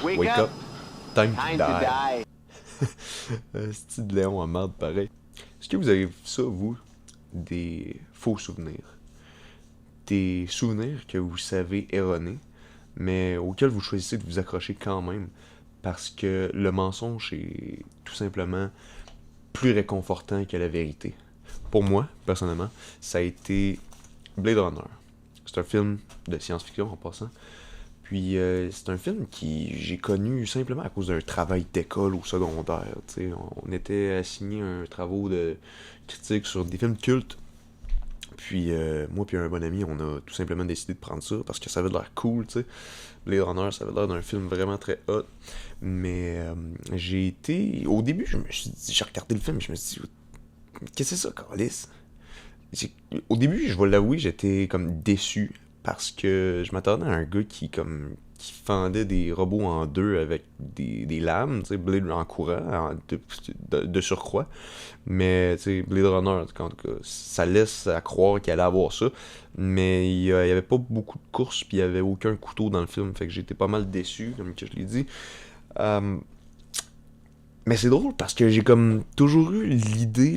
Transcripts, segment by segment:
Wake up, time to Time to die. die. Style de Léon en merde pareil. Est-ce que vous avez ça, vous, des faux souvenirs? Des souvenirs que vous savez erronés, mais auxquels vous choisissez de vous accrocher quand même, parce que le mensonge est tout simplement plus réconfortant que la vérité. Pour moi, personnellement, ça a été Blade Runner. C'est un film de science-fiction en passant. Puis c'est un film qui j'ai connu simplement à cause d'un travail d'école au secondaire. T'sais. On était assigné un travail de critique sur des films cultes. Puis moi puis un bon ami, on a tout simplement décidé de prendre ça parce que ça avait l'air cool, tu sais. Blade Runner, ça avait l'air d'un film vraiment très hot. Mais j'ai été... Au début, je me suis dit... J'ai regardé le film et je me suis dit... Qu'est-ce que c'est ça, Carlis? Au début, je vais l'avouer, j'étais comme déçu parce que je m'attendais à un gars qui fendait des robots en deux avec des lames, tu sais, Blade en courant, de surcroît. Mais tu sais, Blade Runner, en tout cas, ça laisse à croire qu'il allait avoir ça. Mais il y avait pas beaucoup de courses, puis il y avait aucun couteau dans le film, fait que j'étais pas mal déçu, comme que je l'ai dit. Euh, mais c'est drôle parce que j'ai comme toujours eu l'idée,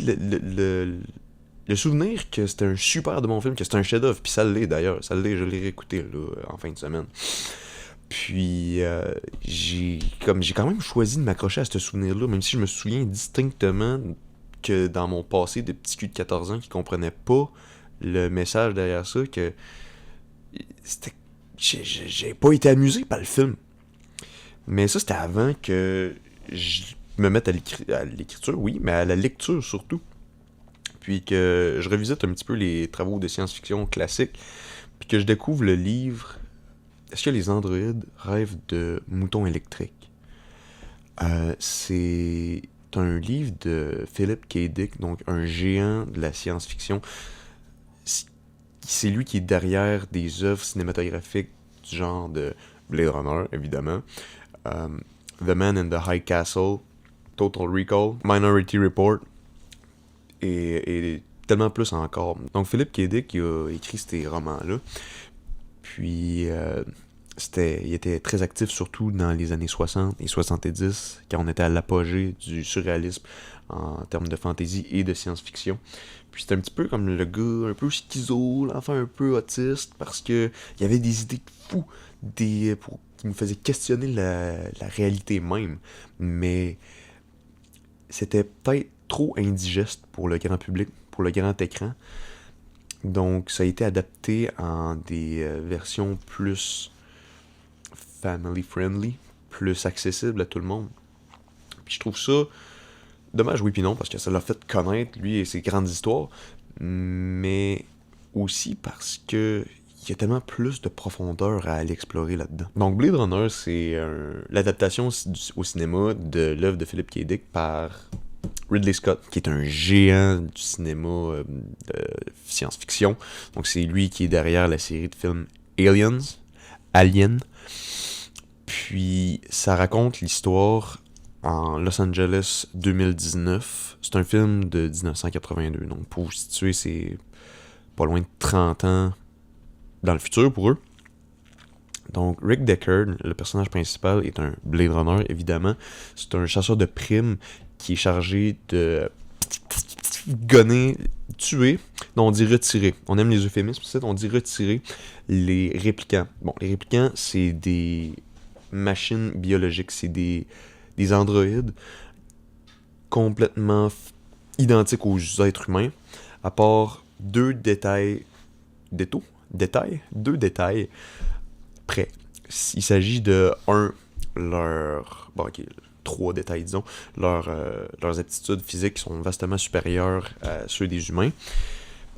le souvenir que c'était un super de bon film, que c'était un chef-d'œuvre, puis ça l'est d'ailleurs, ça l'est, je l'ai réécouté là, en fin de semaine. Puis j'ai quand même choisi de m'accrocher à ce souvenir-là, même si je me souviens distinctement que dans mon passé de petit cul de 14 ans qui comprenait pas le message derrière ça, que c'était j'ai pas été amusé par le film. Mais ça, c'était avant que je me mette à l'écriture, oui, mais à la lecture surtout. Puis que je revisite un petit peu les travaux de science-fiction classiques, puis que je découvre le livre Est-ce que les androïdes rêvent de moutons électriques? C'est un livre de Philip K. Dick, donc un géant de la science-fiction. C'est lui qui est derrière des œuvres cinématographiques du genre de Blade Runner, évidemment, euh, The Man in the High Castle, Total Recall, Minority Report, et tellement plus encore. Donc Philip K. Dick il a écrit ces romans-là, puis il était très actif surtout dans les années 60 et 70, quand on était à l'apogée du surréalisme en termes de fantasy et de science-fiction. Puis c'était un petit peu comme le gars un peu schizo, l'enfant un peu autiste, parce que il y avait des idées fous, qui nous faisaient questionner la réalité même. Mais c'était peut-être trop indigeste pour le grand public, pour le grand écran. Donc ça a été adapté en des versions plus family friendly, plus accessible à tout le monde. Puis je trouve ça dommage, oui puis non, parce que ça l'a fait connaître, lui et ses grandes histoires, mais aussi parce que il y a tellement plus de profondeur à aller explorer là-dedans. Donc Blade Runner, c'est l'adaptation au cinéma de l'œuvre de Philip K. Dick par Ridley Scott, qui est un géant du cinéma de science-fiction. Donc c'est lui qui est derrière la série de films Alien. Puis ça raconte l'histoire en Los Angeles 2019. C'est un film de 1982. Donc pour vous situer, c'est pas loin de 30 ans dans le futur pour eux. Donc Rick Deckard, le personnage principal, est un Blade Runner, évidemment. C'est un chasseur de primes qui est chargé de gonner, tuer, non, on dit retirer. On aime les euphémismes, on dit retirer les réplicants. Bon, les réplicants, c'est des machines biologiques, c'est des androïdes complètement identiques aux êtres humains, à part deux détails, deux détails près. Il s'agit de, bon, ok, trois détails, disons, leurs aptitudes physiques sont vastement supérieures à ceux des humains.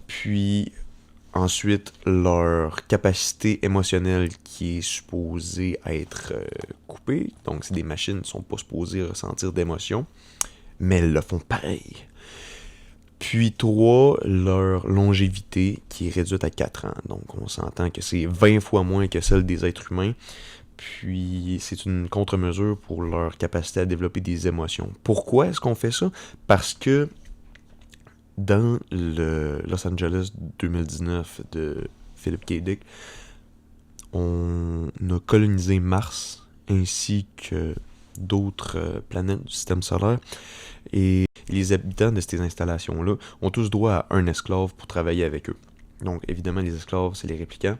Puis, ensuite, leur capacité émotionnelle qui est supposée être coupée. Donc, c'est des machines qui ne sont pas supposées ressentir d'émotions, mais elles le font pareil. Puis 3, leur longévité qui est réduite à 4 ans. Donc on s'entend que c'est 20 fois moins que celle des êtres humains. Puis c'est une contre-mesure pour leur capacité à développer des émotions. Pourquoi est-ce qu'on fait ça? Parce que dans le Los Angeles 2019 de Philip K. Dick, on a colonisé Mars ainsi que d'autres planètes du système solaire. Et les habitants de ces installations-là ont tous droit à un esclave pour travailler avec eux. Donc évidemment, les esclaves, c'est les réplicants.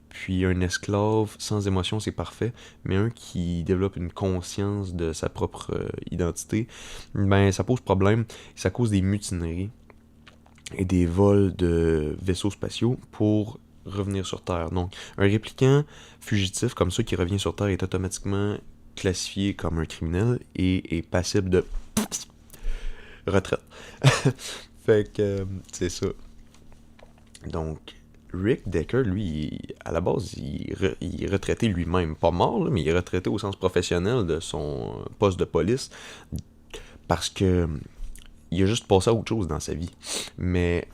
Puis un esclave sans émotion, c'est parfait, mais un qui développe une conscience de sa propre identité, ben ça pose problème. Ça cause des mutineries et des vols de vaisseaux spatiaux pour revenir sur Terre. Donc un répliquant fugitif comme ça qui revient sur Terre est automatiquement classifié comme un criminel et est passible de retraite. Fait que c'est ça. Donc Rick Decker, lui, à la base, il est retraité lui-même. Pas mort, là, mais il est retraité au sens professionnel de son poste de police parce que il a juste passé à autre chose dans sa vie. Mais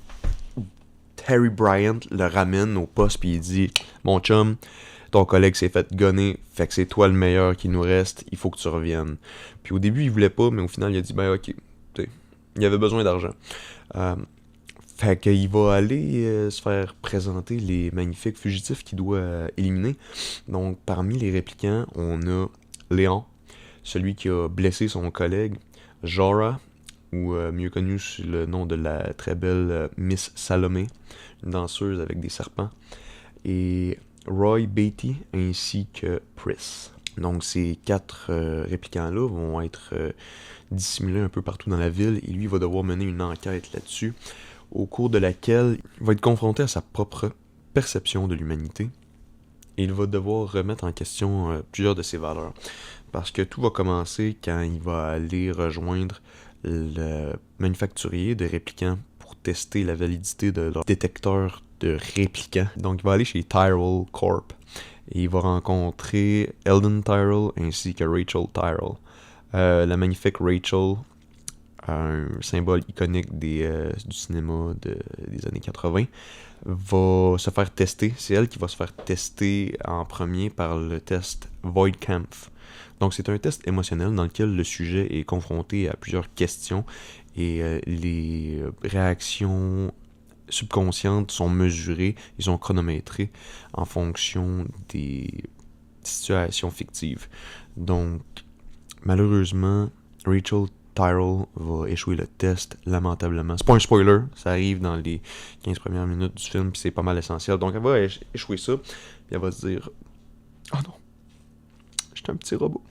Harry Bryant le ramène au poste puis il dit « Mon chum, ton collègue s'est fait gonner, fait que c'est toi le meilleur qui nous reste, il faut que tu reviennes. » Puis au début, il voulait pas, mais au final, il a dit « Ben ok, il avait besoin d'argent. Fait qu'il va aller se faire présenter les magnifiques fugitifs qu'il doit éliminer. Donc, parmi les répliquants, on a Léon, celui qui a blessé son collègue, Jorah, ou mieux connu sous le nom de la très belle Miss Salomé, une danseuse avec des serpents, et Roy Beatty, ainsi que Pris. Donc, ces 4 répliquants-là vont être dissimulés un peu partout dans la ville, et lui va devoir mener une enquête là-dessus, au cours de laquelle il va être confronté à sa propre perception de l'humanité et il va devoir remettre en question plusieurs de ses valeurs. Parce que tout va commencer quand il va aller rejoindre le manufacturier de réplicants pour tester la validité de leur détecteur de réplicants. Donc il va aller chez Tyrell Corp et il va rencontrer Eldon Tyrell ainsi que Rachel Tyrell. La magnifique Rachel, un symbole iconique du cinéma des années 80, va se faire tester. C'est elle qui va se faire tester en premier par le test Voight-Kampff. Donc c'est un test émotionnel dans lequel le sujet est confronté à plusieurs questions et les réactions subconscientes sont mesurées, ils sont chronométrées en fonction des situations fictives. Donc malheureusement, Rachel Tyrell va échouer le test lamentablement. C'est pas un spoiler, ça arrive dans les 15 premières minutes du film, puis c'est pas mal essentiel. Donc elle va échouer ça, puis elle va se dire « Oh non, j'étais un petit robot. »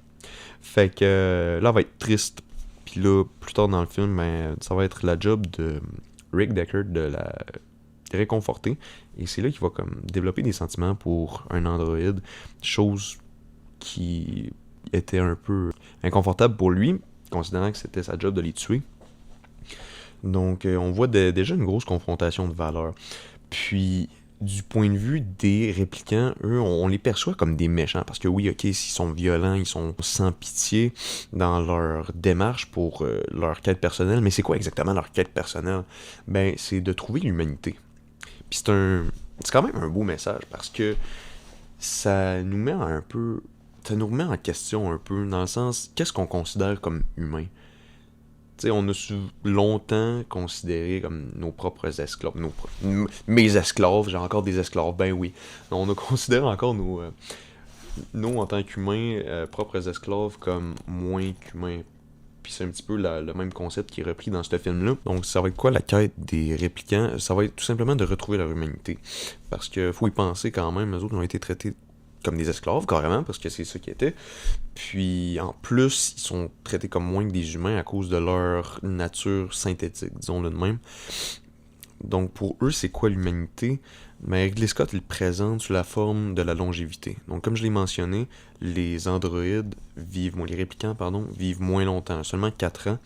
Fait que là, elle va être triste. Puis là, plus tard dans le film, ben, ça va être la job de Rick Decker de la réconforter. Et c'est là qu'il va comme développer des sentiments pour un androïde, chose qui était un peu inconfortable pour lui, considérant que c'était sa job de les tuer. Donc, on voit déjà une grosse confrontation de valeurs. Puis, du point de vue des réplicants, eux, on les perçoit comme des méchants. Parce que oui, ok, s'ils sont violents, ils sont sans pitié dans leur démarche pour leur quête personnelle. Mais c'est quoi exactement leur quête personnelle? Ben, c'est de trouver l'humanité. Puis c'est quand même un beau message parce que ça nous met ça nous remet en question un peu, dans le sens, qu'est-ce qu'on considère comme humain? Tu sais, on a longtemps considéré comme nos propres esclaves, mes esclaves, j'ai encore des esclaves, ben oui. On a considéré encore nous en tant qu'humains, propres esclaves, comme moins qu'humains. Puis c'est un petit peu le même concept qui est repris dans ce film-là. Donc ça va être quoi la quête des réplicants? Ça va être tout simplement de retrouver leur humanité. Parce que faut y penser quand même, eux autres ont été traités comme des esclaves, carrément, parce que c'est ça qu'ils étaient. Puis, en plus, ils sont traités comme moins que des humains à cause de leur nature synthétique, disons-le de même. Donc, pour eux, c'est quoi l'humanité? Mais Ridley Scott le présente sous la forme de la longévité. Donc, comme je l'ai mentionné, les androïdes les réplicants, vivent moins longtemps, seulement 4 ans.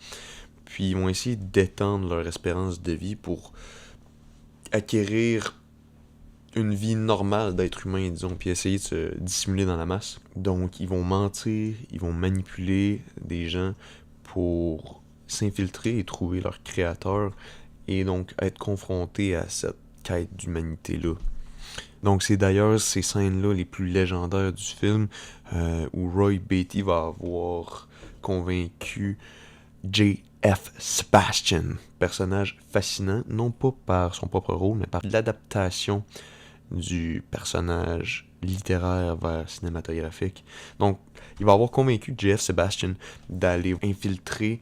Puis, ils vont essayer d'étendre leur espérance de vie pour acquérir une vie normale d'être humain, disons, puis essayer de se dissimuler dans la masse. Donc, ils vont mentir, ils vont manipuler des gens pour s'infiltrer et trouver leur créateur, et donc être confrontés à cette quête d'humanité-là. Donc, c'est d'ailleurs ces scènes-là les plus légendaires du film, où Roy Beatty va avoir convaincu J.F. Sebastian, personnage fascinant, non pas par son propre rôle, mais par l'adaptation du personnage littéraire vers cinématographique. Donc, il va avoir convaincu J.F. Sebastian d'aller infiltrer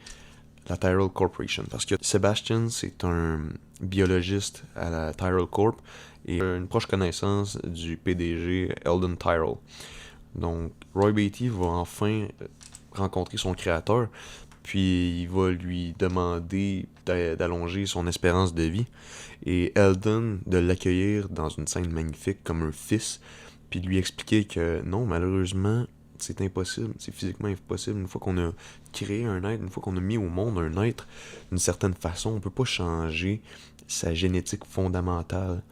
la Tyrell Corporation. Parce que Sebastian, c'est un biologiste à la Tyrell Corp et une proche connaissance du PDG Eldon Tyrell. Donc, Roy Beatty va enfin rencontrer son créateur, puis il va lui demander d'allonger son espérance de vie, et Eldon de l'accueillir dans une scène magnifique comme un fils, puis de lui expliquer que non, malheureusement, c'est impossible, c'est physiquement impossible. Une fois qu'on a créé un être, une fois qu'on a mis au monde un être d'une certaine façon, on peut pas changer sa génétique fondamentale.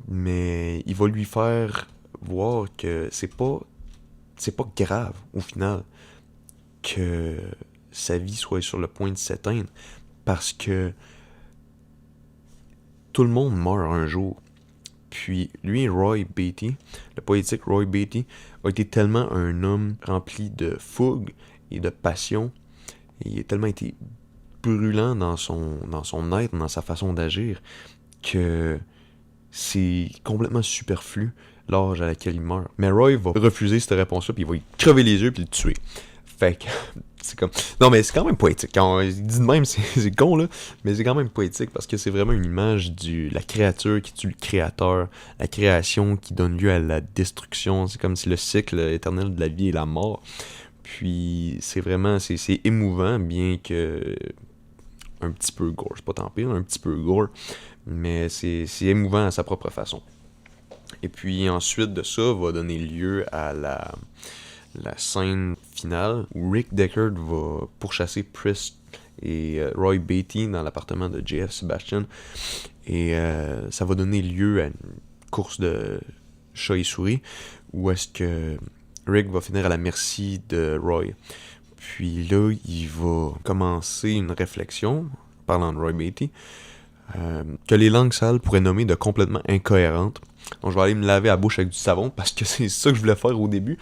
Mais il va lui faire voir que c'est pas grave au final que sa vie soit sur le point de s'éteindre, parce que tout le monde meurt un jour. Puis lui, Roy Beatty, le poétique Roy Beatty, a été tellement un homme rempli de fougue et de passion, et il a tellement été brûlant dans son être, dans sa façon d'agir, que c'est complètement superflu l'âge à laquelle il meurt. Mais Roy va refuser cette réponse-là, puis il va y crever les yeux puis le tuer. Fait que c'est comme... Non, mais c'est quand même poétique. Quand on dit de même, c'est con, là, mais c'est quand même poétique parce que c'est vraiment une image de la créature qui tue le créateur, la création qui donne lieu à la destruction. C'est comme si le cycle éternel de la vie et la mort. Puis c'est vraiment... C'est émouvant, bien que... un petit peu gore. C'est pas tant pire, un petit peu gore, mais c'est émouvant à sa propre façon. Et puis ensuite de ça va donner lieu à la scène finale où Rick Deckard va pourchasser Priest et Roy Beatty dans l'appartement de J.F. Sebastian, et ça va donner lieu à une course de chat et souris où est-ce que Rick va finir à la merci de Roy. Puis là, il va commencer une réflexion, parlant de Roy Beatty, que les langues sales pourraient nommer de complètement incohérentes. Donc je vais aller me laver la bouche avec du savon, parce que c'est ça que je voulais faire au début.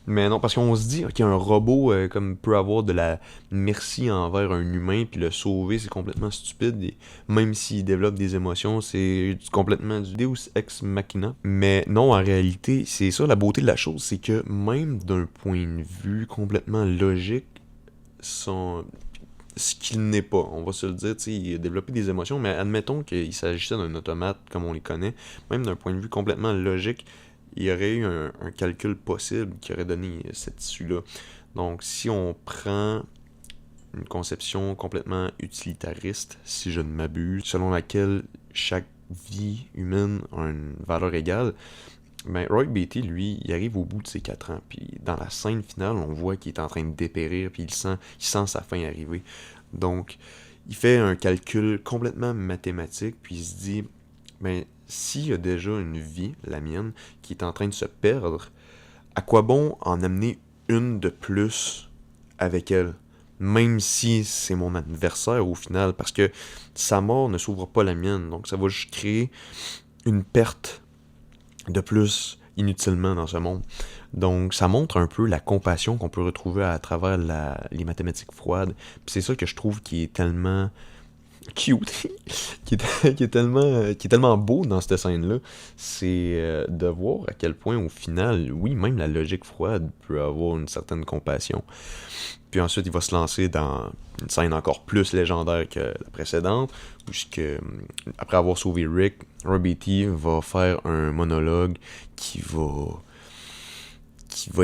Mais non, parce qu'on se dit qu'un robot comme peut avoir de la merci envers un humain, puis le sauver, c'est complètement stupide. Et même s'il développe des émotions, c'est complètement du Deus ex machina. Mais non, en réalité, c'est ça la beauté de la chose, c'est que même d'un point de vue complètement logique, ce qu'il n'est pas, on va se le dire, il a développé des émotions, mais admettons qu'il s'agissait d'un automate comme on les connaît, même d'un point de vue complètement logique, il y aurait eu un calcul possible qui aurait donné cette issue-là. Donc si on prend une conception complètement utilitariste, si je ne m'abuse, selon laquelle chaque vie humaine a une valeur égale, ben Roy Beatty, lui, il arrive au bout de ses 4 ans, puis dans la scène finale, on voit qu'il est en train de dépérir, puis il sent sa fin arriver. Donc, il fait un calcul complètement mathématique, puis il se dit, ben, s'il y a déjà une vie, la mienne, qui est en train de se perdre, à quoi bon en amener une de plus avec elle? Même si c'est mon adversaire au final, parce que sa mort ne s'ouvre pas la mienne, donc ça va juste créer une perte de plus inutilement dans ce monde. Donc ça montre un peu la compassion qu'on peut retrouver à travers les mathématiques froides. Puis c'est ça que je trouve qui est tellement cute, qui est tellement beau dans cette scène-là, c'est de voir à quel point au final, oui, même la logique froide peut avoir une certaine compassion. Puis ensuite, il va se lancer dans une scène encore plus légendaire que la précédente, où après avoir sauvé Rick, Roy Beatty va faire un monologue qui va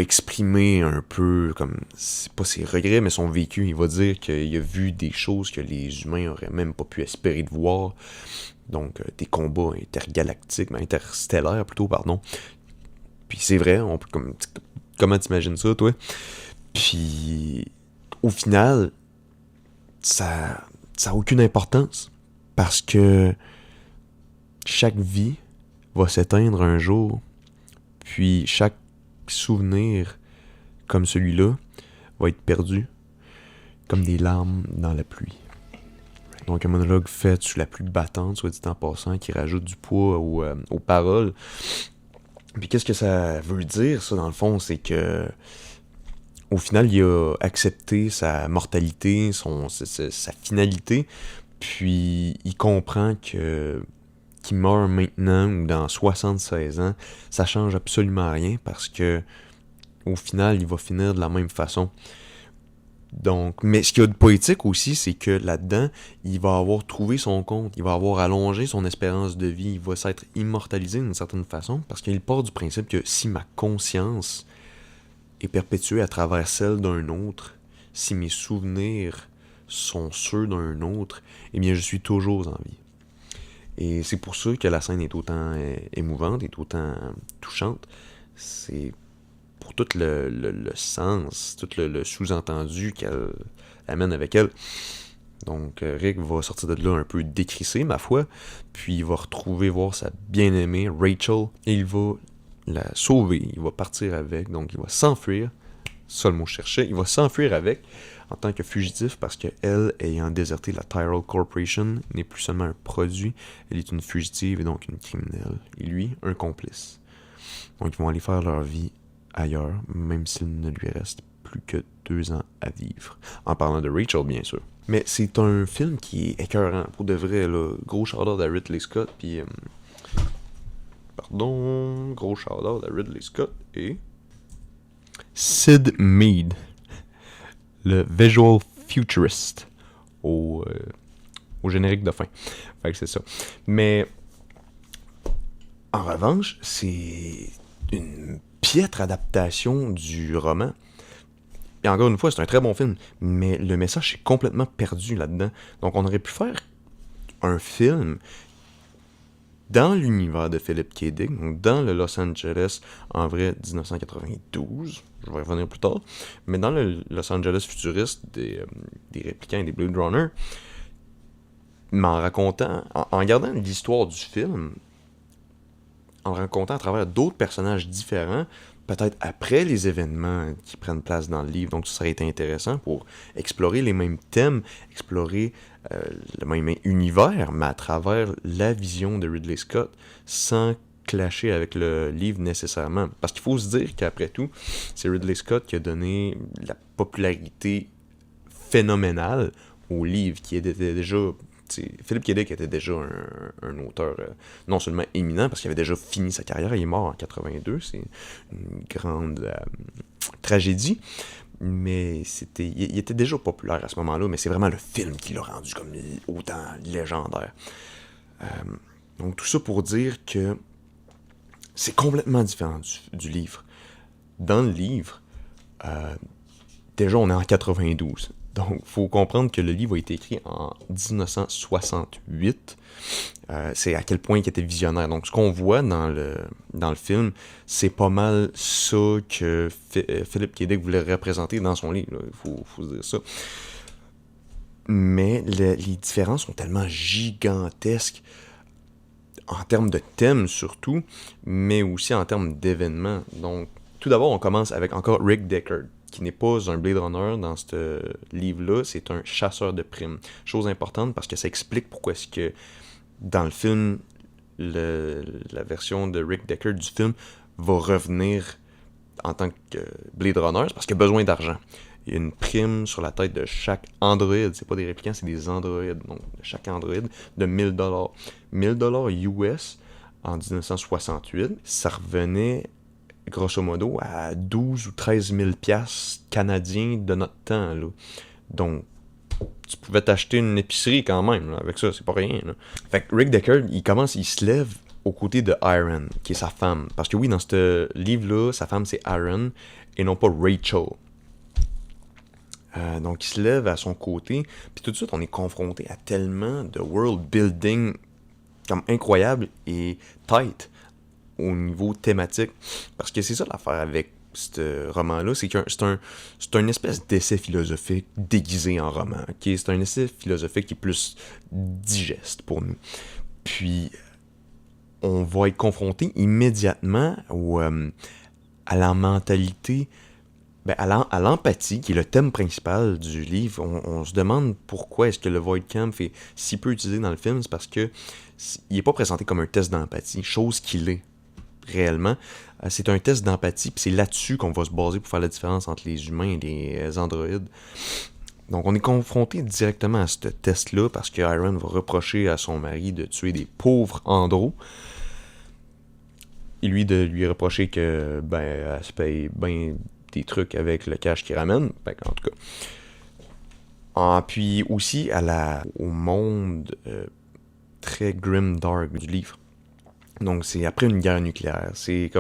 exprimer un peu, comme, c'est pas ses regrets, mais son vécu. Il va dire qu'il a vu des choses que les humains auraient même pas pu espérer de voir. Donc, des combats intergalactiques, interstellaires plutôt, pardon. Puis c'est vrai, on peut comment t'imagines ça, toi? Puis, au final, ça a aucune importance, parce que chaque vie va s'éteindre un jour, puis chaque souvenir comme celui-là va être perdu comme des larmes dans la pluie. Donc un monologue fait sous la pluie battante, soit dit en passant, qui rajoute du poids aux paroles. Puis qu'est-ce que ça veut dire, ça, dans le fond? C'est que au final, il a accepté sa mortalité, sa finalité, puis il comprend qu'il qu'il meurt maintenant ou dans 76 ans, ça change absolument rien parce que au final, il va finir de la même façon. Donc, mais ce qu'il y a de poétique aussi, c'est que là-dedans, il va avoir trouvé son compte, il va avoir allongé son espérance de vie, il va s'être immortalisé d'une certaine façon, parce qu'il part du principe que si ma conscience est perpétuée à travers celle d'un autre, si mes souvenirs sont ceux d'un autre, eh bien je suis toujours en vie. Et c'est pour ça que la scène est autant émouvante, est autant touchante. C'est pour tout le sens, tout le sous-entendu qu'elle amène avec elle. Donc Rick va sortir de là un peu décrissé, ma foi, puis il va voir sa bien-aimée Rachel, et il va la sauver, il va partir avec, donc il va s'enfuir, ça le mot que je cherchais, il va s'enfuir avec, en tant que fugitif, parce que elle, ayant déserté la Tyrell Corporation, n'est plus seulement un produit, elle est une fugitive et donc une criminelle, et lui, un complice. Donc ils vont aller faire leur vie ailleurs, même s'il ne lui reste plus que 2 ans à vivre. En parlant de Rachel, bien sûr. Mais c'est un film qui est écœurant, pour de vrai, là. Gros shout-out à Ridley Scott, puis... gros shout-out à Ridley Scott et... Sid Mead, le visual futurist, au générique de fin. Fait que c'est ça. Mais... En revanche, c'est une piètre adaptation du roman. Et encore une fois, c'est un très bon film, mais le message est complètement perdu là-dedans. Donc on aurait pu faire un film dans l'univers de Philip K. Dick, donc dans le Los Angeles, en vrai, 1992, je vais revenir plus tard, mais dans le Los Angeles futuriste des Réplicants et des Blade Runner, mais en racontant, en gardant l'histoire du film, en racontant à travers d'autres personnages différents, peut-être après les événements qui prennent place dans le livre. Donc ça serait été intéressant pour explorer les mêmes thèmes, explorer le même univers, mais à travers la vision de Ridley Scott, sans clasher avec le livre nécessairement. Parce qu'il faut se dire qu'après tout, c'est Ridley Scott qui a donné la popularité phénoménale au livre, qui était déjà... Philip K. Dick était déjà un auteur non seulement éminent, parce qu'il avait déjà fini sa carrière, il est mort en 82, c'est une grande tragédie, mais il était déjà populaire à ce moment-là, mais c'est vraiment le film qui l'a rendu comme autant légendaire. Donc tout ça pour dire que c'est complètement différent du livre. Dans le livre, déjà on est en 92. Donc, il faut comprendre que le livre a été écrit en 1968. C'est à quel point il était visionnaire. Donc, ce qu'on voit dans le film, c'est pas mal ça que Philip K. Dick voulait représenter dans son livre. Il faut dire ça. Mais les différences sont tellement gigantesques, en termes de thèmes surtout, mais aussi en termes d'événements. Donc, tout d'abord, on commence avec encore Rick Deckard, qui n'est pas un Blade Runner dans ce livre-là, c'est un chasseur de primes. Chose importante parce que ça explique pourquoi est-ce que dans le film, la version de Rick Deckard du film va revenir en tant que Blade Runner, c'est parce qu'il a besoin d'argent. Il y a une prime sur la tête de chaque androïde, c'est pas des réplicants, c'est des androïdes, donc de chaque androïde, de $1000. $1000 US en 1968, ça revenait grosso modo à 12 ou 13 000 piastres canadiens de notre temps, là. Donc, tu pouvais t'acheter une épicerie quand même, là, avec ça, c'est pas rien, là. Fait que Rick Deckard, il se lève aux côtés de Iron, qui est sa femme. Parce que oui, dans ce livre-là, sa femme, c'est Iron, et non pas Rachel. Donc, il se lève à son côté, puis tout de suite, on est confronté à tellement de world building comme incroyable et tight au niveau thématique. Parce que c'est ça l'affaire avec ce roman-là, c'est une espèce d'essai philosophique déguisé en roman. Okay? C'est un essai philosophique qui est plus digeste pour nous. Puis, on va être confronté immédiatement à la mentalité, à l'empathie, qui est le thème principal du livre. On se demande pourquoi est-ce que le Void Camp est si peu utilisé dans le film. C'est parce que il n'est pas présenté comme un test d'empathie, chose qu'il est réellement. C'est un test d'empathie, puis c'est là-dessus qu'on va se baser pour faire la différence entre les humains et les androïdes. Donc, on est confronté directement à ce test-là parce que Iron va reprocher à son mari de tuer des pauvres andros. Et lui, de lui reprocher que, elle se paye bien des trucs avec le cash qu'il ramène. En tout cas. Puis aussi au monde très grim dark du livre. Donc, c'est après une guerre nucléaire. C'est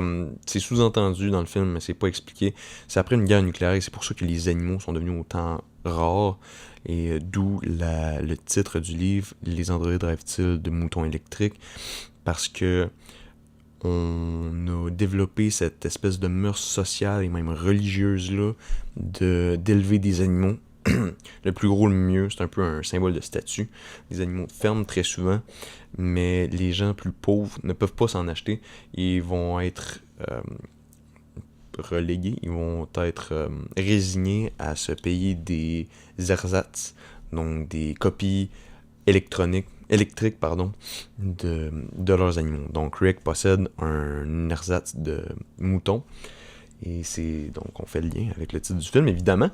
sous-entendu dans le film, mais c'est pas expliqué. C'est après une guerre nucléaire et c'est pour ça que les animaux sont devenus autant rares. Et d'où le titre du livre, Les androïdes rêvent-ils de moutons électriques? Parce que on a développé cette espèce de mœurs sociale et même religieuse là d'élever des animaux. Le plus gros, le mieux, c'est un peu un symbole de statut. Les animaux ferment très souvent, mais les gens plus pauvres ne peuvent pas s'en acheter. Ils vont être relégués, ils vont être résignés à se payer des ersatz, donc des copies électriques de leurs animaux. Donc Rick possède un ersatz de mouton, et donc on fait le lien avec le titre du film, évidemment.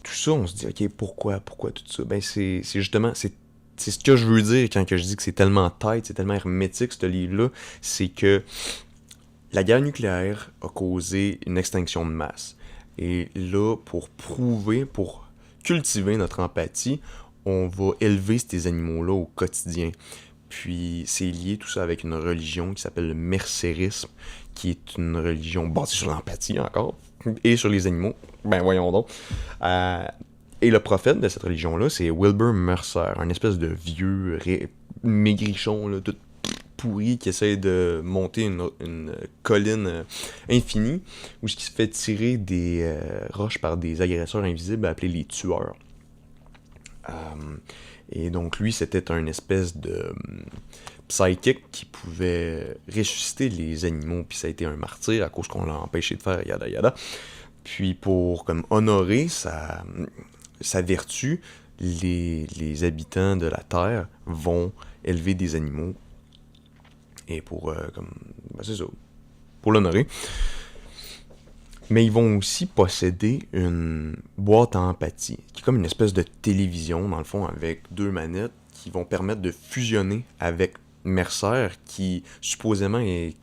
Tout ça, on se dit, ok, pourquoi tout ça? C'est justement, c'est ce que je veux dire quand je dis que c'est tellement tight, c'est tellement hermétique, ce livre-là, c'est que la guerre nucléaire a causé une extinction de masse. Et là, pour cultiver notre empathie, on va élever ces animaux-là au quotidien. Puis c'est lié tout ça avec une religion qui s'appelle le mercérisme, qui est une religion basée sur l'empathie encore, et sur les animaux. Voyons donc. Et le prophète de cette religion-là, c'est Wilbur Mercer, un espèce de vieux maigrichon, là, tout pourri, qui essaie de monter une colline infinie, où il se fait tirer des roches par des agresseurs invisibles appelés les tueurs. Et donc lui, c'était un espèce de psychic qui pouvait ressusciter les animaux, puis ça a été un martyr à cause qu'on l'a empêché de faire yada yada. Puis pour honorer sa vertu, les habitants de la Terre vont élever des animaux. Et pour c'est ça, pour l'honorer. Mais ils vont aussi posséder une boîte à empathie, qui est comme une espèce de télévision, dans le fond, avec 2 manettes, qui vont permettre de fusionner avec Mercer, qui supposément est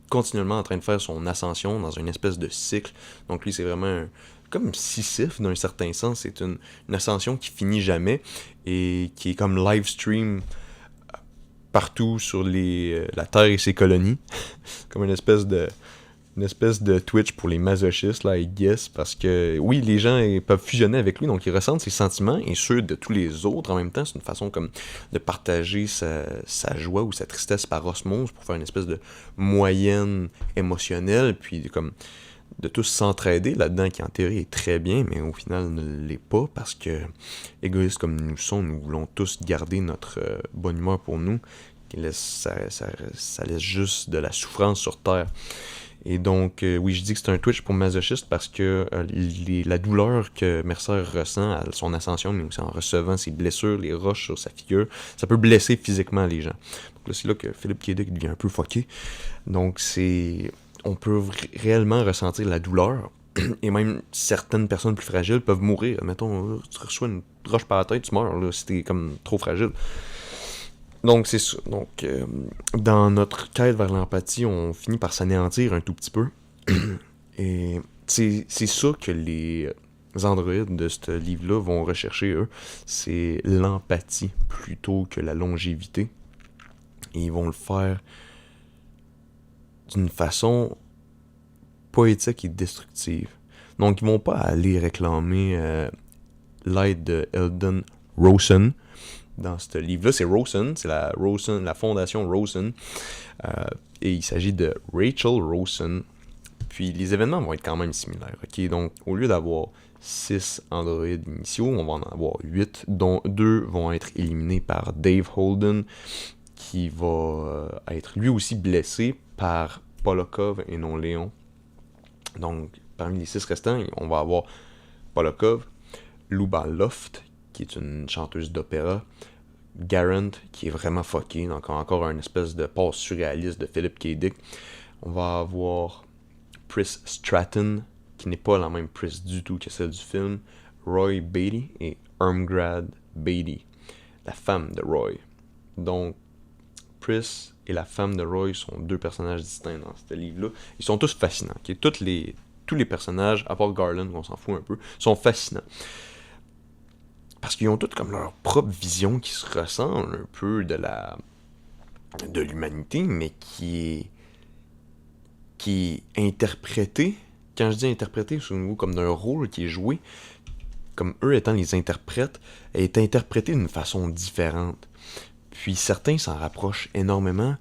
continuellement en train de faire son ascension dans une espèce de cycle. Donc lui, c'est vraiment comme Sisyphe, d'un certain sens. C'est une ascension qui finit jamais, et qui est comme live stream partout sur la Terre et ses colonies. Comme une espèce de Twitch pour les masochistes, là, I guess, parce que, oui, les gens peuvent fusionner avec lui, donc ils ressentent ses sentiments, et ceux de tous les autres en même temps. C'est une façon comme de partager sa joie ou sa tristesse par osmose, pour faire une espèce de moyenne émotionnelle, puis de tous s'entraider là-dedans, qui en théorie est très bien, mais au final ne l'est pas, parce que, égoïstes comme nous sommes, nous voulons tous garder notre bonne humeur pour nous, ça laisse juste de la souffrance sur Terre. Et donc, oui, je dis que c'est un Twitch pour masochiste parce que la douleur que Mercer ressent à son ascension, mais aussi en recevant ses blessures, les roches sur sa figure, ça peut blesser physiquement les gens. Donc là, c'est là que Philip K. Dick devient un peu fucké. Donc, on peut réellement ressentir la douleur. Et même certaines personnes plus fragiles peuvent mourir. Admettons, tu reçois une roche par la tête, tu meurs là, si t'es comme trop fragile. Donc, c'est ça. Donc, dans notre quête vers l'empathie, on finit par s'anéantir un tout petit peu. Et c'est ça que les androïdes de ce livre-là vont rechercher, eux. C'est l'empathie plutôt que la longévité. Et ils vont le faire d'une façon poétique et destructive. Donc, ils vont pas aller réclamer l'aide de Eldon Rosen. Dans ce livre-là, c'est Rosen, c'est la fondation Rosen, et il s'agit de Rachel Rosen. Puis les événements vont être quand même similaires, ok? Donc, au lieu d'avoir 6 androïdes initiaux, on va en avoir 8, dont 2 vont être éliminés par Dave Holden, qui va être lui aussi blessé par Polokov et non Léon. Donc, parmi les 6 restants, on va avoir Polokov, Luba Loft, qui est une chanteuse d'opéra, Garant, qui est vraiment fucké, donc encore une espèce de passe surréaliste de Philip K. Dick. On va avoir Pris Stratton, qui n'est pas la même Pris du tout que celle du film, Roy Beatty et Irmgard Beatty, la femme de Roy. Donc, Pris et la femme de Roy sont deux personnages distincts dans ce livre-là. Ils sont tous fascinants. Okay? Tous les personnages, à part Garland, on s'en fout un peu, sont fascinants. Parce qu'ils ont tous comme leur propre vision qui se ressemble un peu de l'humanité, mais qui est interprétée. Quand je dis interprétée, c'est comme d'un rôle qui est joué, comme eux étant les interprètes, est interprétée d'une façon différente. Puis certains s'en rapprochent énormément,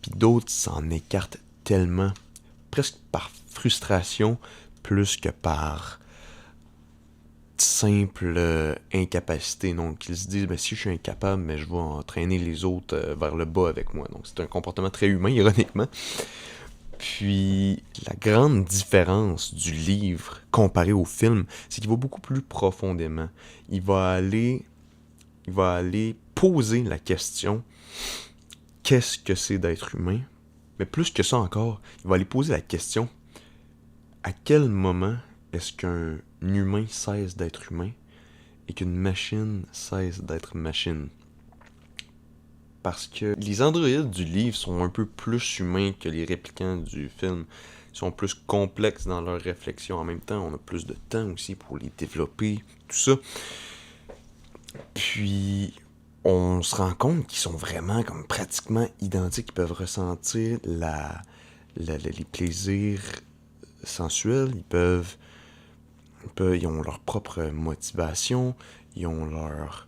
puis d'autres s'en écartent tellement, presque par frustration, plus que par simple incapacité. Donc ils se disent, si je suis incapable, mais je vais entraîner les autres vers le bas avec moi. Donc c'est un comportement très humain, ironiquement. Puis la grande différence du livre comparé au film, c'est qu'il va beaucoup plus profondément. Il va aller poser la question, qu'est-ce que c'est d'être humain? Mais plus que ça encore, il va aller poser la question, à quel moment est-ce qu'un humain cesse d'être humain et qu'une machine cesse d'être machine? Parce que les androïdes du livre sont un peu plus humains que les réplicants du film. Ils sont plus complexes dans leur réflexion. En même temps, on a plus de temps aussi pour les développer, tout ça. Puis, on se rend compte qu'ils sont vraiment comme pratiquement identiques. Ils peuvent ressentir les plaisirs sensuels. Ils ont leur propre motivation. Ils ont leur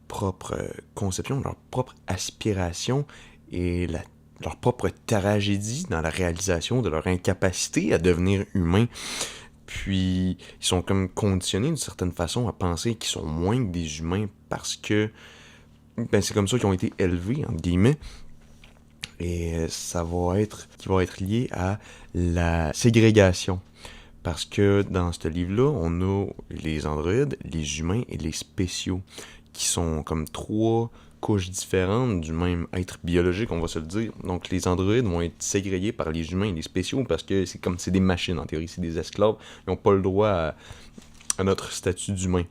propre conception, leur propre aspiration et leur propre tragédie dans la réalisation de leur incapacité à devenir humains. Puis, ils sont comme conditionnés d'une certaine façon à penser qu'ils sont moins que des humains parce que c'est comme ça qu'ils ont été élevés, entre guillemets. Et ça va être lié à la ségrégation. Parce que dans ce livre-là, on a les androïdes, les humains et les spéciaux, qui sont comme 3 couches différentes du même être biologique, on va se le dire. Donc les androïdes vont être ségrégés par les humains et les spéciaux parce que c'est des machines en théorie, c'est des esclaves. Ils n'ont pas le droit à notre statut d'humain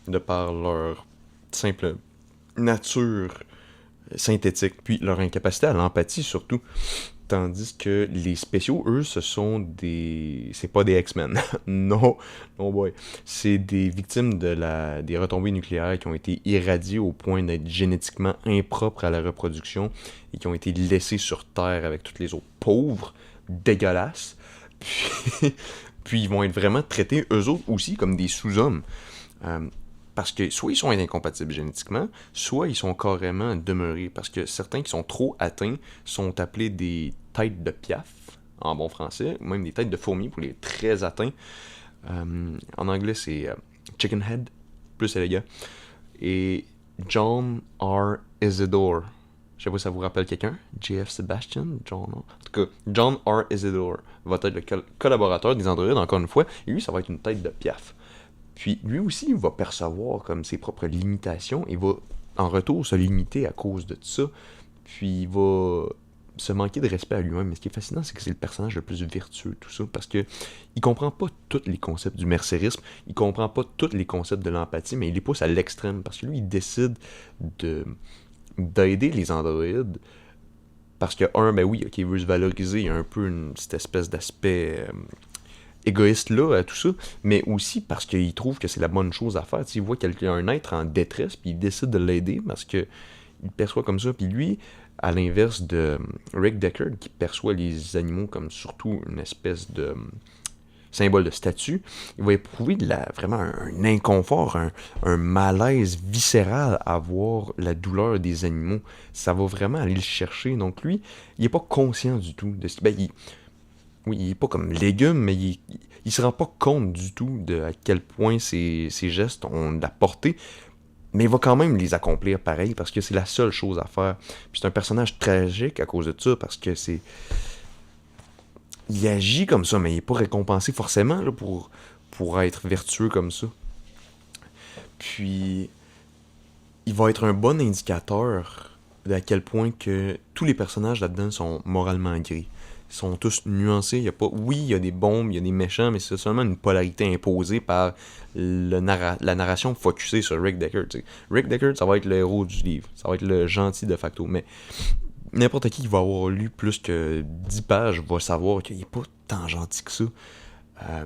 de par leur simple nature synthétique, puis leur incapacité à l'empathie surtout. Tandis que les spéciaux, eux, c'est pas des X-Men. Non, boy. C'est des victimes des retombées nucléaires qui ont été irradiées au point d'être génétiquement impropres à la reproduction et qui ont été laissés sur Terre avec toutes les autres pauvres, dégueulasses. Puis ils vont être vraiment traités, eux autres aussi, comme des sous-hommes. Parce que soit ils sont incompatibles génétiquement, soit ils sont carrément demeurés. Parce que certains qui sont trop atteints sont appelés des têtes de piaf, en bon français, ou même des têtes de fourmis pour les très atteints. En anglais, c'est chicken head, plus élégant. Et John R. Isidore. Je sais pas si ça vous rappelle quelqu'un. J.F. Sebastian? En tout cas, John R. Isidore va être le collaborateur des androïdes, encore une fois. Et lui, ça va être une tête de piaf. Puis lui aussi, il va percevoir comme ses propres limitations et va en retour se limiter à cause de tout ça. Puis il va se manquer de respect à lui-même. Mais ce qui est fascinant, c'est que c'est le personnage le plus vertueux, tout ça, parce que il comprend pas tous les concepts du mercérisme, il comprend pas tous les concepts de l'empathie, mais il les pousse à l'extrême, parce que lui, il décide d'aider les androïdes, parce que, il veut se valoriser, il y a un peu cette espèce d'aspect égoïste là à tout ça, mais aussi parce qu'il trouve que c'est la bonne chose à faire. T'sais, il voit un être en détresse, puis il décide de l'aider parce que il perçoit comme ça. Puis lui, à l'inverse de Rick Deckard, qui perçoit les animaux comme surtout une espèce de symbole de statut, il va éprouver vraiment un inconfort, un malaise viscéral à voir la douleur des animaux. Ça va vraiment aller le chercher. Donc lui, il est pas conscient du tout de ce il est pas comme légume, mais il se rend pas compte du tout de à quel point ses gestes ont de la portée, mais il va quand même les accomplir pareil, parce que c'est la seule chose à faire. Puis c'est un personnage tragique à cause de ça, parce que il agit comme ça, mais il est pas récompensé forcément là, pour être vertueux comme ça. Puis il va être un bon indicateur de à quel point que tous les personnages là-dedans sont moralement gris. sont tous nuancés. Il y a pas, oui, il y a des bons, il y a des méchants, mais c'est seulement une polarité imposée par la narration focusée sur Rick Deckard. T'sais. Rick Deckard, ça va être le héros du livre. Ça va être le gentil de facto. Mais n'importe qui va avoir lu plus que 10 pages va savoir qu'il n'est pas tant gentil que ça.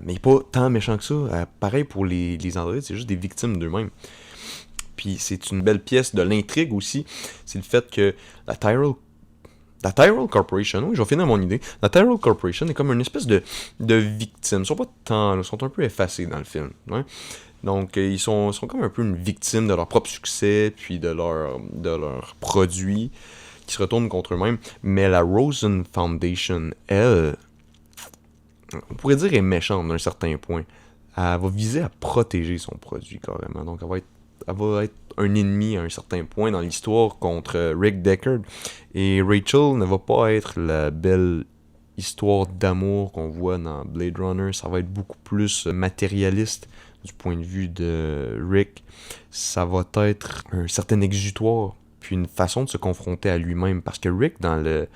Mais il n'est pas tant méchant que ça. Pareil pour les androïdes, c'est juste des victimes d'eux-mêmes. Puis c'est une belle pièce de l'intrigue aussi. C'est le fait que la Tyrell Corporation, oui, je vais finir mon idée. La Tyrell Corporation est comme une espèce de victime. Ils sont pas tant, ils sont un peu effacés dans le film. Hein? Donc, ils sont comme un peu une victime de leur propre succès, puis de leur produit, qui se retournent contre eux-mêmes. Mais la Rosen Foundation, elle, on pourrait dire, est méchante d'un certain point. Elle va viser à protéger son produit, carrément. Donc, elle va être un ennemi à un certain point dans l'histoire contre Rick Deckard. Et Rachel ne va pas être la belle histoire d'amour qu'on voit dans Blade Runner. Ça va être beaucoup plus matérialiste du point de vue de Rick. Ça va être un certain exutoire, puis une façon de se confronter à lui-même. Parce que Rick, dans le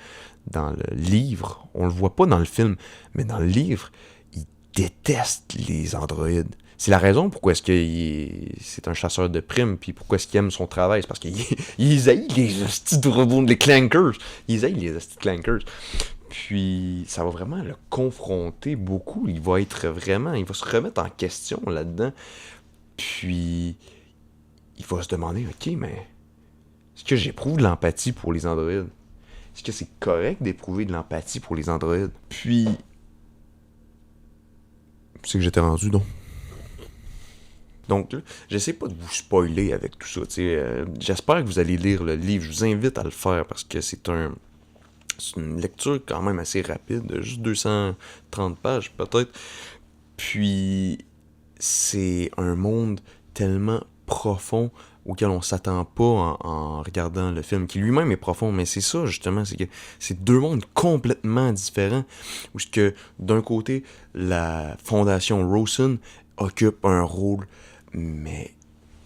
livre, on le voit pas dans le film, mais dans le livre, il déteste les androïdes. C'est la raison pourquoi est-ce que c'est un chasseur de primes, puis pourquoi est-ce qu'il aime son travail. C'est parce qu'il haït les hosties de robots, les clankers. Il haït les hosties de clankers. Puis ça va vraiment le confronter beaucoup. Il va se remettre en question là-dedans. Puis il va se demander, ok, mais est-ce que j'éprouve de l'empathie pour les androïdes? Est-ce que c'est correct d'éprouver de l'empathie pour les androïdes? Puis c'est que j'étais rendu, donc. Donc, là, j'essaie pas de vous spoiler avec tout ça. J'espère que vous allez lire le livre. Je vous invite à le faire parce que c'est une lecture quand même assez rapide, de juste 230 pages peut-être. Puis, c'est un monde tellement profond auquel on s'attend pas en regardant le film, qui lui-même est profond, mais c'est ça justement, c'est que c'est deux mondes complètement différents, où que d'un côté, la fondation Rosen occupe un rôle, mais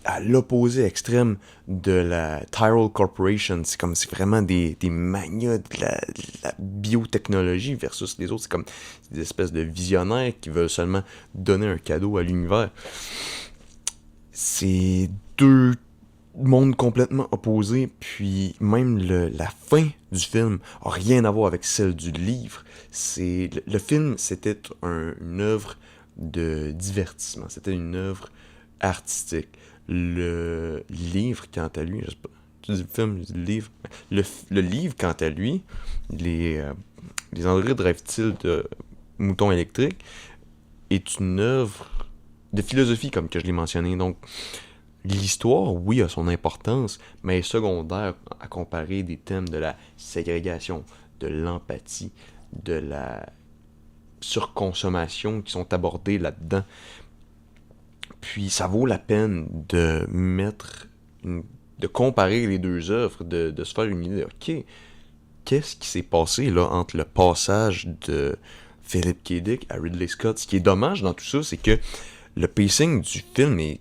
à l'opposé extrême de la Tyrell Corporation. C'est vraiment des magnats de la biotechnologie versus les autres. C'est comme des espèces de visionnaires qui veulent seulement donner un cadeau à l'univers. C'est deux mondes complètement opposés, puis même la fin du film a rien à voir avec celle du livre. Le film, c'était une œuvre de divertissement, c'était une œuvre artistique. Le livre, quant à lui, je sais pas, tu dis le film, je dis le livre. Le livre, quant à lui, les androïdes rêvent-ils de moutons électriques, est une œuvre de philosophie, comme que je l'ai mentionné. Donc, l'histoire, oui, a son importance, mais est secondaire à comparer des thèmes de la ségrégation, de l'empathie, de la surconsommation qui sont abordés là-dedans. Puis ça vaut la peine de de comparer les deux œuvres, de se faire une idée. Ok, qu'est-ce qui s'est passé là entre le passage de Philip K. Dick à Ridley Scott? Ce qui est dommage dans tout ça, c'est que le pacing du film est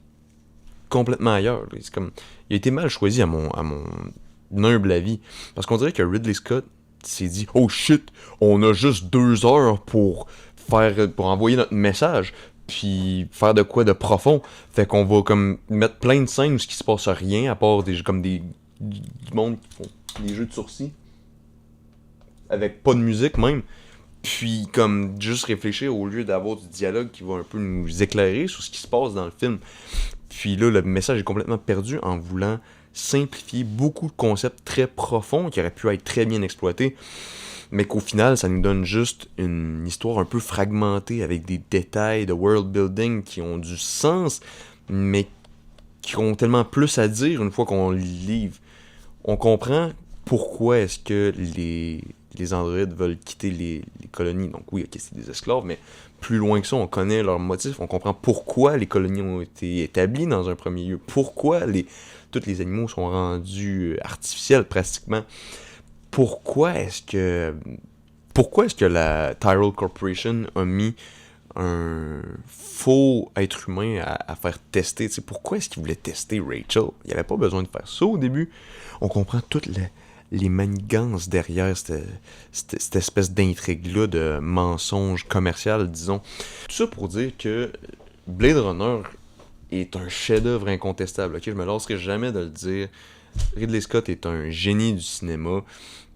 complètement ailleurs. C'est comme, il a été mal choisi à mon humble avis, parce qu'on dirait que Ridley Scott s'est dit, oh shit, on a juste 2 heures pour envoyer notre message, puis faire de quoi de profond. Fait qu'on va comme mettre plein de scènes où ce qui se passe rien, à part du monde qui font des jeux de sourcils, avec pas de musique même. Puis comme juste réfléchir au lieu d'avoir du dialogue qui va un peu nous éclairer sur ce qui se passe dans le film. Puis là, le message est complètement perdu en voulant simplifier beaucoup de concepts très profonds qui auraient pu être très bien exploités, mais qu'au final, ça nous donne juste une histoire un peu fragmentée avec des détails de world building qui ont du sens, mais qui ont tellement plus à dire une fois qu'on livre. On comprend pourquoi est-ce que les androïdes veulent quitter les colonies. Donc oui, ok, c'est des esclaves, mais plus loin que ça, on connaît leurs motifs, on comprend pourquoi les colonies ont été établies dans un premier lieu, pourquoi tous les animaux sont rendus artificiels pratiquement. Pourquoi est-ce que la Tyrell Corporation a mis un faux être humain à faire tester? Pourquoi est-ce qu'ils voulaient tester Rachel? Il n'y avait pas besoin de faire ça au début. On comprend toute les manigances derrière cette espèce d'intrigue-là de mensonge commercial, disons. Tout ça pour dire que Blade Runner est un chef-d'œuvre incontestable, ok? Je me lasserai jamais de le dire. Ridley Scott est un génie du cinéma,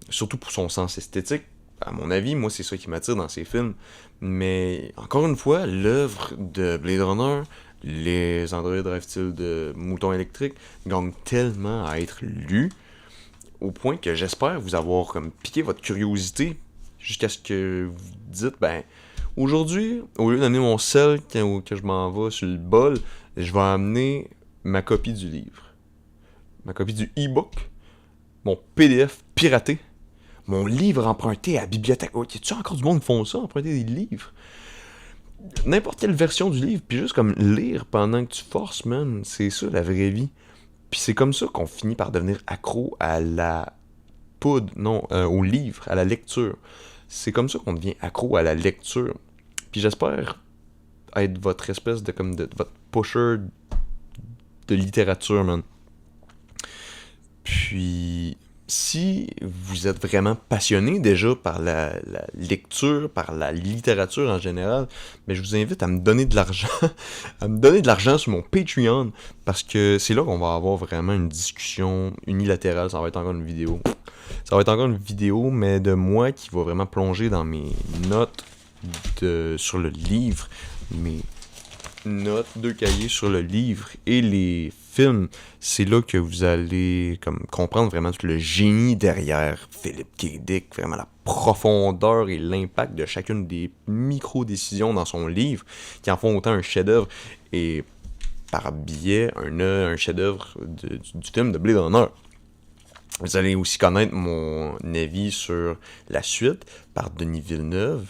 surtout pour son sens esthétique. À mon avis, moi, c'est ça qui m'attire dans ses films. Mais, encore une fois, l'œuvre de Blade Runner, les androïdes rêvent-ils de moutons électriques, gagne tellement à être lu, au point que j'espère vous avoir comme piqué votre curiosité, jusqu'à ce que vous dites, ben, aujourd'hui, au lieu d'amener mon sel quand je m'en vais sur le bol, je vais amener ma copie du livre. Ma copie du e-book, mon PDF piraté, mon livre emprunté à la bibliothèque. Oh, y a-tu encore du monde qui font ça, emprunter des livres? N'importe quelle version du livre, puis juste comme lire pendant que tu forces, man, c'est ça la vraie vie. Puis c'est comme ça qu'on finit par devenir accro à la poudre, non, au livre, à la lecture. C'est comme ça qu'on devient accro à la lecture. Puis j'espère être votre espèce de votre pusher de littérature, man. Puis, si vous êtes vraiment passionné déjà par la lecture, par la littérature en général, ben je vous invite à me donner de l'argent, à me donner de l'argent sur mon Patreon, parce que c'est là qu'on va avoir vraiment une discussion unilatérale. Ça va être encore une vidéo. Ça va être encore une vidéo, mais de moi qui va vraiment plonger dans mes notes sur le livre, mes notes, 2 cahiers sur le livre et les films. C'est là que vous allez comme comprendre vraiment tout le génie derrière Philip K. Dick, vraiment la profondeur et l'impact de chacune des micro-décisions dans son livre qui en font autant un chef-d'œuvre et par biais un chef-d'œuvre du film de Blade Runner. Vous allez aussi connaître mon avis sur la suite par Denis Villeneuve.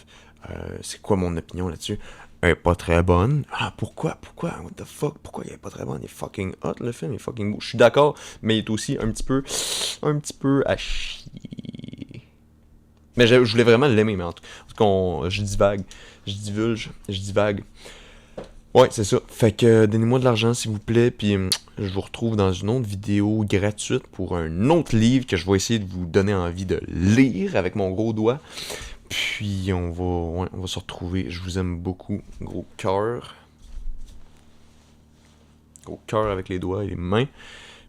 C'est quoi mon opinion là-dessus? Elle est pas très bonne. Ah, pourquoi? What the fuck? Pourquoi il est pas très bonne? Il est fucking hot, le film, il est fucking beau. Je suis d'accord, mais il est aussi un petit peu à chier. Mais je voulais vraiment l'aimer, mais en tout cas, je divague. Ouais, c'est ça. Fait que donnez-moi de l'argent, s'il vous plaît, puis je vous retrouve dans une autre vidéo gratuite pour un autre livre que je vais essayer de vous donner envie de lire avec mon gros doigt. Puis on va se retrouver. Je vous aime beaucoup. Gros cœur. Gros cœur avec les doigts et les mains.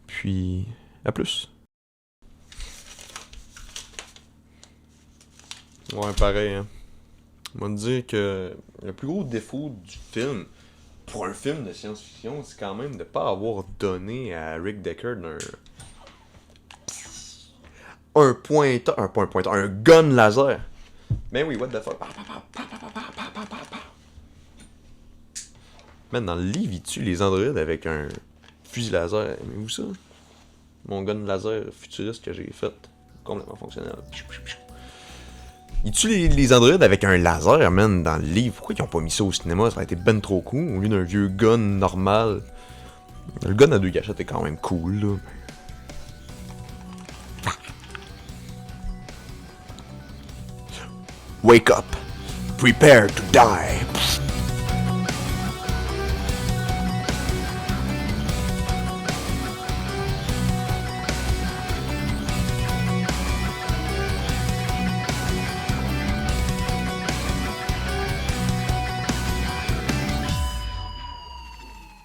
Puis à plus. Ouais, pareil, hein. On va te dire que le plus gros défaut du film, pour un film de science-fiction, c'est quand même de pas avoir donné à Rick Deckard un gun laser. Ben oui, what the fuck. Man, dans le livre, il tue les androïdes avec un fusil laser. Aimez-vous ça? Mon gun laser futuriste que j'ai fait. Complètement fonctionnel. Il tue les androïdes avec un laser, man, dans le livre. Pourquoi ils ont pas mis ça au cinéma? Ça aurait été ben trop cool. Au lieu d'un vieux gun normal. Le gun à 2 gâchettes est quand même cool, là. Wake up. Prepare to die.